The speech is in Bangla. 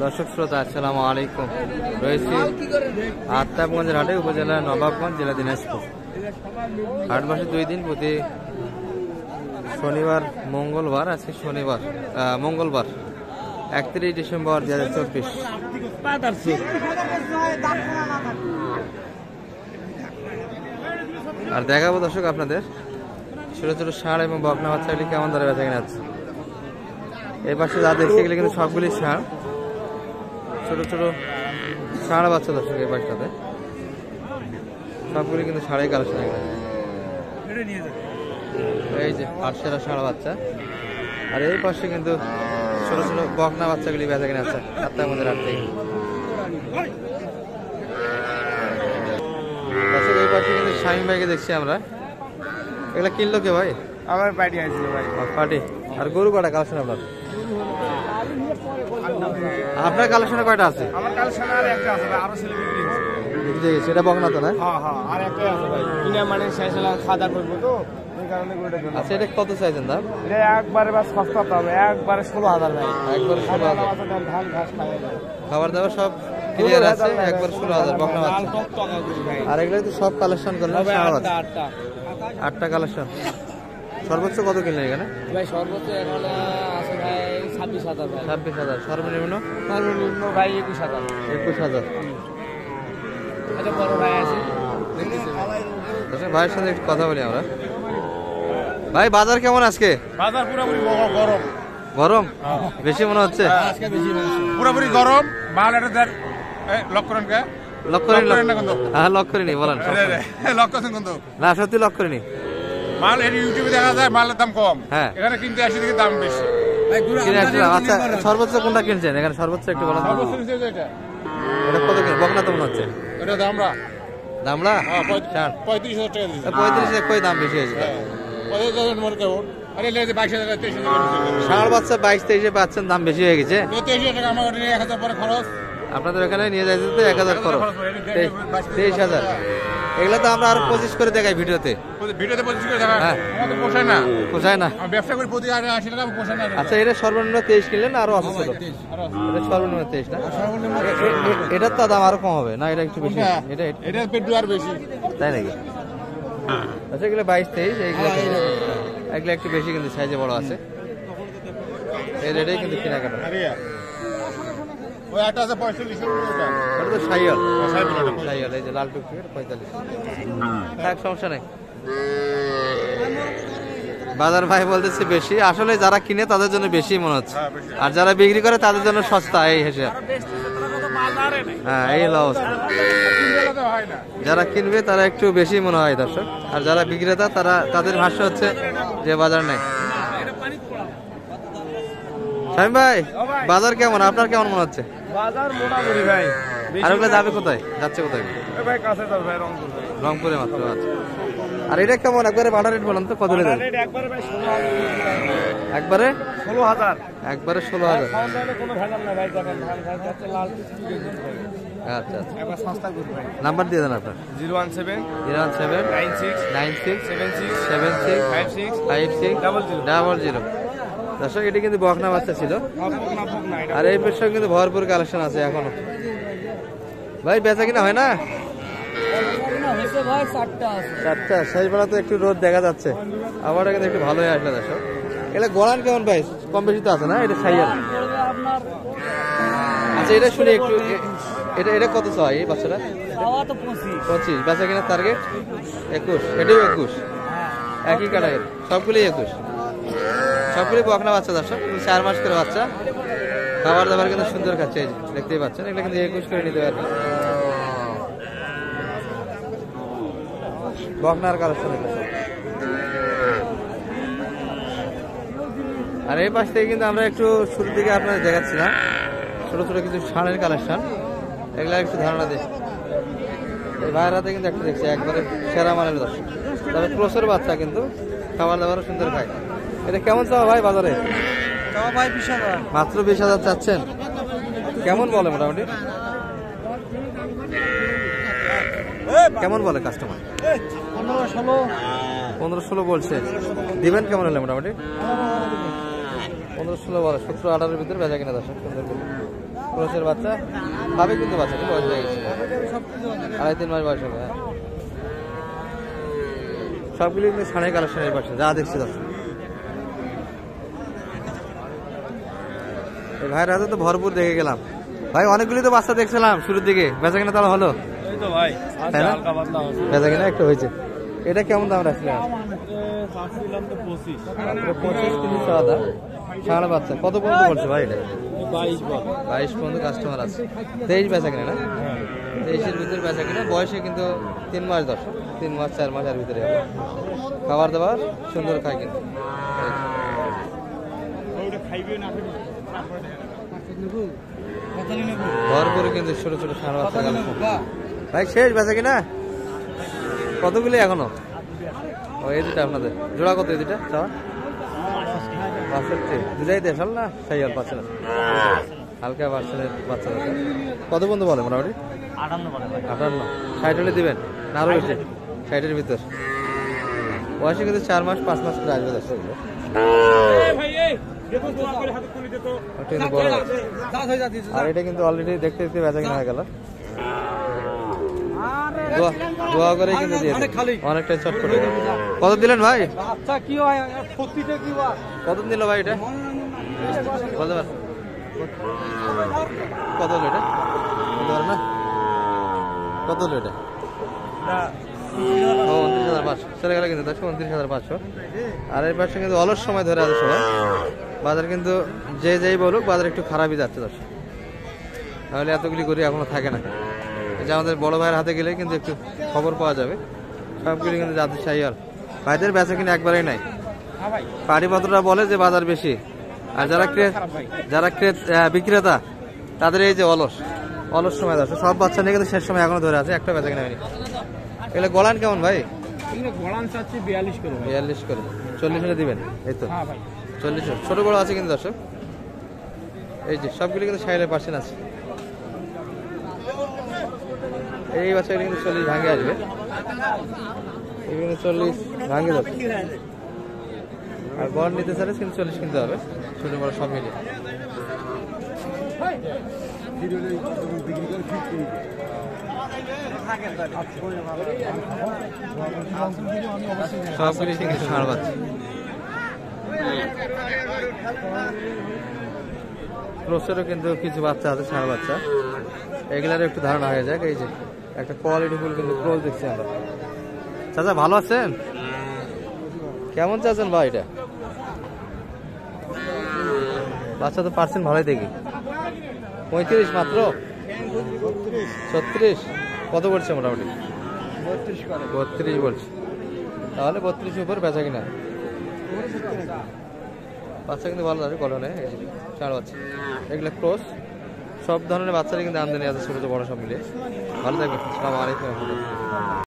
দর্শক শ্রোতা আসসালামু আলাইকুম। রয়েছি আত্মাবগঞ্জের হাটে, উপজেলা নবাবগঞ্জ, জেলা দিনাজপুর। হাট বসে 2 দিন, প্রতি শনিবার মঙ্গলবার। আজকে শনিবার মঙ্গলবার 31 ডিসেম্বর 2024। আর দেখাবো দর্শক আপনাদের ছোট ছোট ষাঁড় এবং বকনা বাচ্চাগুলি কেমন দরে বেচা কিনা আছে। এই পাশে যা দেখতে গেলে কিন্তু সবগুলি ষাঁড়, ছোট ছোট ষাঁড় বাচ্চা দর্শক। এই পাশটাতে সবগুলি কিন্তু ষাঁড়ের কালেকশন। এই যে আটশোটা ষাঁড় বাচ্চা, আর এই পাশে কিন্তু ছোট ছোট বকনা বাচ্চাগুলি বেচা কিনা আছে আপনার মধ্যে রাত থেকে। এই পাশে কিন্তু শাহিন ভাইকে দেখছি আমরা। এগুলা কিনলো কে ভাই? আমার পার্টি আসছিল ভাই। পার্টি। আর গরু কটা কালেকশন আপনার? আপনার কালেকশনে কয়টা আছে? আমার কালেকশন আর একটা আছে ভাই, আরো ছেলে বিক্রি হচ্ছে। সেটা বকনা তো না? হ্যাঁ হ্যাঁ, আর একটাই আছে ভাই। কিনা মানে শেষলা খাদা করব তো এই কারণে গরুটা কিনলাম। আচ্ছা, এটা কত চাইছেন দাম? এটা একবারে বাস সস্তা পাবে, একবারে 16,000 ভাই। একবারে 16,000। ধান ঘাস খায় খাবার দাবার সব ক্লিয়ার আছে, একবার 16,000 বকনা বাচ্চা। আর এগুলো তো সব কালেকশন করলেন? 8টা কালেকশন। সর্বোচ্চ কত কিনলেন এখানে ভাই? সর্বোচ্চ এখানে আছে ভাই 26,000 ভাই। 26,000। সর্বনিম্ন? সর্বনিম্ন ভাই 21,000। 21,000। আচ্ছা, বড় ভাই আছে আচ্ছা, ভাইয়ের সাথে একটু কথা বলি আমরা। ভাই, বাজার কেমন আজকে? বাজার পুরোপুরি গরম। গরম বেশি মনে হচ্ছে? আজকে বেশি পুরোপুরি গরম। মাল এটা লক করেন কে? লক করিনি। হ্যাঁ, লক করিনি, বলেন। লক করেন কিন্তু না, সত্যি লক করিনি। মাল এর ইউটিউবে দেখা যায় মালের দাম কম, হ্যাঁ এখানে কিনতে আসি দেখি দাম বেশি। আচ্ছা, সর্বোচ্চ কোনটা কিনছেন এখানে? সর্বোচ্চ একটু বলেন। এটা কত কিনে? বকনা তো মনে হচ্ছে এটা দামরা। দামরা 35,000 টাকা দিয়েছে। 35,000 কই দাম বেশি হয়েছে? 35,000 মনে কেমন? আরে লেগে 22,000 23,000 ষাঁড় বাচ্চা 22-23 পাচ্ছেন, দাম বেশি হয়ে গেছে। 23,000 টাকা আমার 1,000 পরে খরচ। আপনাদের ওখানে নিয়ে যাইতে তো 1,000 খরচ, 23,000। এগুলো তো আমরা আরো 25 করে দেখাই ভিডিওতে। 25 করে দেখা আমাদের পোষায় না। পোষায় না? আমি ব্যবসা করি প্রতি 80 টাকা, পোষায় না। আচ্ছা, এটা সর্বনিম্ন 23 কিনলেন, আরো আছে ছিল? এটা সর্বনিম্ন 23 না? এটার তো দাম আরো কম হবে না? এটা একটু বেশি? এটা পেটু আর বেশি, তাই নাকি? আচ্ছা, এগুলো 22-23, এগুলো একটু বেশি কিন্তু সাইজে বড় আছে। এই রেটেই কিন্তু কেনাকাটা। ওই একটা আছে 45,000 টাকা। ওটা তো সাইয়াল। সাইয়াল, এই যে লাল টুকটুকি, 45। থাক, সমস্যা নেই। বাজার ভাই বলতেছে বেশি, আসলে যারা কিনে তাদের জন্য বেশি মনে হচ্ছে, আর যারা বিক্রি করে তাদের জন্য সস্তা। এই হেসে হ্যাঁ, এই অবস্থা। যারা কিনবে তারা একটু বেশি মনে হয় দর্শক, আর যারা বিক্রেতা তাদের ভাষ্য হচ্ছে যে বাজার নেই। শামিম ভাই, বাজার কেমন? আপনার কেমন মনে হচ্ছে? বাজার মোটামুটি ভাই। আর ওগুলো যাবে কোথায়? যাচ্ছে কোথায়? ভাই কাছে যাবে ভাই, রংপুর। রংপুরে মাত্র আছে। আর এটা কেমন? একবারে বাটা রেট বলেন তো, কত রেট? একবারে ভাই 16,000। একবারে 16,000? একবারে 16,000। কোনো ভেজাল নাই ভাই, দেখেন ধান ঘাস যাচ্ছে লাল। আচ্ছা আচ্ছা, একবার সস্তা করুন ভাই। নাম্বার দিয়ে দেন আপনার। 017 96 96 76 76 56 56 00। দর্শক, এটি কিন্তু বকনা বাচ্চা ছিল, আর এই পেশায় কিন্তু ভরপুর কালেকশন আছে এখনো। ভাই, বেচা কিনা হয় না? 4টা। শেষ বেলা তো একটু রোদ দেখা যাচ্ছে, আবার কিন্তু একটু ভালোই আসলে দর্শক। এটা গোলান কেমন ভাই? কম বেশি তো আছে না? এটা সাইয়াল। আচ্ছা, এটা শুনি একটু, এটা কত চাই এই বাচ্চাটা? 25। বেচা কিনা টার্গেট 21। এটাও 21, একই কাটার, সবগুলি 21। সবগুলি বকনা বাচ্চা দর্শক, 4 মাস করে বাচ্চা। খাবার দাবার কিন্তু সুন্দর খাচ্ছে, এই যে দেখতেই পাচ্ছেন। এগুলো কিন্তু 21 করে নিতে পারবে। বকনার কালেকশন। আর এই পাশ থেকে কিন্তু আমরা একটু শুরুর দিকে আপনাদের দেখাচ্ছিলাম ছোট ছোট কিছু ষাঁড়ের কালেকশন। এগুলা একটু ধারণা দিই। এই ভাইয়ের হাতে কিন্তু একটা দেখছি একবারে সেরা মানের দর্শক, তবে ক্রসের বাচ্চা, কিন্তু খাবার দাবারও সুন্দর খায়। এটা কেমন চাও ভাই বাজারে? ভাই 20,000। মাত্র 20,000 চাচ্ছেন? কেমন বলে মোটামুটি? কেমন বলে কাস্টমার? 15-16 বলছে। দিবেন কেমন হলে মোটামুটি? 15-16 বলে, 17-18 ভিতরে বেচা কিনা দর্শক সুন্দর করে। ক্রসের বাচ্চা পাবে কিন্তু বাচ্চা বয়স হয়ে গেছে 2.5-3 মাস বয়স হবে। সবগুলি কিন্তু ছাড়াই কালেকশনের পাশে যা দেখছি দর্শক। ভাইয়ের হাতে তো ভরপুর দেখে গেলাম ভাই, অনেকগুলি তো বাচ্চা দেখছিলাম শুরুর দিকে, বেচা কিনা তাহলে হলো? বেচা কিনা একটু হয়েছে। এটা কেমন দাম রাখছিলাম? 25 কিন্তু সাদা ষাঁড় বাচ্চা। কত পর্যন্ত বলছে ভাই এটা? 22 পর্যন্ত কাস্টমার আছে। 23 বেচা কিনা না? 23-এর ভিতরে বেচা কিনা। বয়সে কিন্তু 3 মাস দর্শক, 3 মাস 4 মাসের ভিতরে হবে। খাবার দাবার সুন্দর খায় কিন্তু। ভরপুরে কিন্তু ছোট ছোট ষাঁড় বাচ্চা কালেকশন। ভাই শেষ বেচা কিনা? কতগুলি এখনো? ও এই দুটা আপনাদের জোড়া কত? এই দুটা চাওয়া 65 দুটাই দেশাল না সাইয়াল বাচ্চা? হালকা বাচ্চাদের বাচ্চা আছে। কত বন্ধু বলে মোটামুটি? 58 60 হলে দিবেন না আরো বেশি? 60-এর ভিতর। বয়সে কিন্তু 4 মাস 5 মাস করে আসবে দর্শক। আর এটা কিন্তু অলরেডি দেখতে দেখতে বেচা কিনা হয়ে গেল। দোয়া করে কিন্তু অনেকটাই চটপটে। কত দিলেন ভাই? কত দিল ভাই এটা? বলতে পার কত হলো এটা? বলতে পার না কত হলো এটা? 29,500 চলে গেল কিন্তু 29,500। আর এর পাশে কিন্তু অলস সময় ধরে আছে সবাই। বাজার কিন্তু যেই বলুক বাজার একটু খারাপই যাচ্ছে দর্শক, তাহলে এতগুলি গরু এখনো থাকে না। যে আমাদের বড় ভাইয়ের হাতে গেলে কিন্তু একটু খবর পাওয়া যাবে। সবগুলি কিন্তু জাতের শাহিওয়াল। ভাইদের বেচা কিনা একবারেই নাই। পাড়িপত্ররা বলে যে বাজার বেশি, আর যারা বিক্রেতা তাদের এই যে অলস সময় আছে। সব বাচ্চা নিয়ে কিন্তু শেষ সময় এখনো ধরে আছে, একটা বেচা কিনা হয়নি। এগুলো গলান কেমন ভাই? 42 করে 40 হলে দিবেন এই তো? 40 ছোট বড় আছে কিন্তু দর্শক। এই যে সবগুলি কিন্তু 60% আছে। এই বাচ্চাগুলি কিন্তু 40 ভাঙে আসবে, এগুলো 40 ভাঙে যাবে। আর গড় নিতে চাইলে কিন্তু 40 কিনতে হবে, ছোট বড় সব মিলিয়ে। সবগুলি কিন্তু ষাঁড় বাচ্চা। ক্রসেরও কিন্তু কিছু বাচ্চা আছে ষাঁড় বাচ্চা, এগুলার একটু ধারণা হয়ে যাক। এই যে একটা কোয়ালিটি ফুল কিন্তু ক্রস দেখছি আমরা। চাচা ভালো আছেন? কেমন চাচ্ছেন ভাই এটা? বাচ্চা তো পার্সেন্ট ভালোই দেখি। 35 মাত্র? 36 কত বলছে মোটামুটি? 32 বলছে। তাহলে 32 উপর বেচা কিনা। বাচ্চা কিন্তু ভালো আছে কলনে, ষাঁড় বাচ্চা। এগুলো ক্রস, সব ধরনের বাচ্চারই কিন্তু আমদানি আছে, ছোট বড় সব মিলিয়ে। ভালো থাকবেন। আসসালামু আলাইকুম।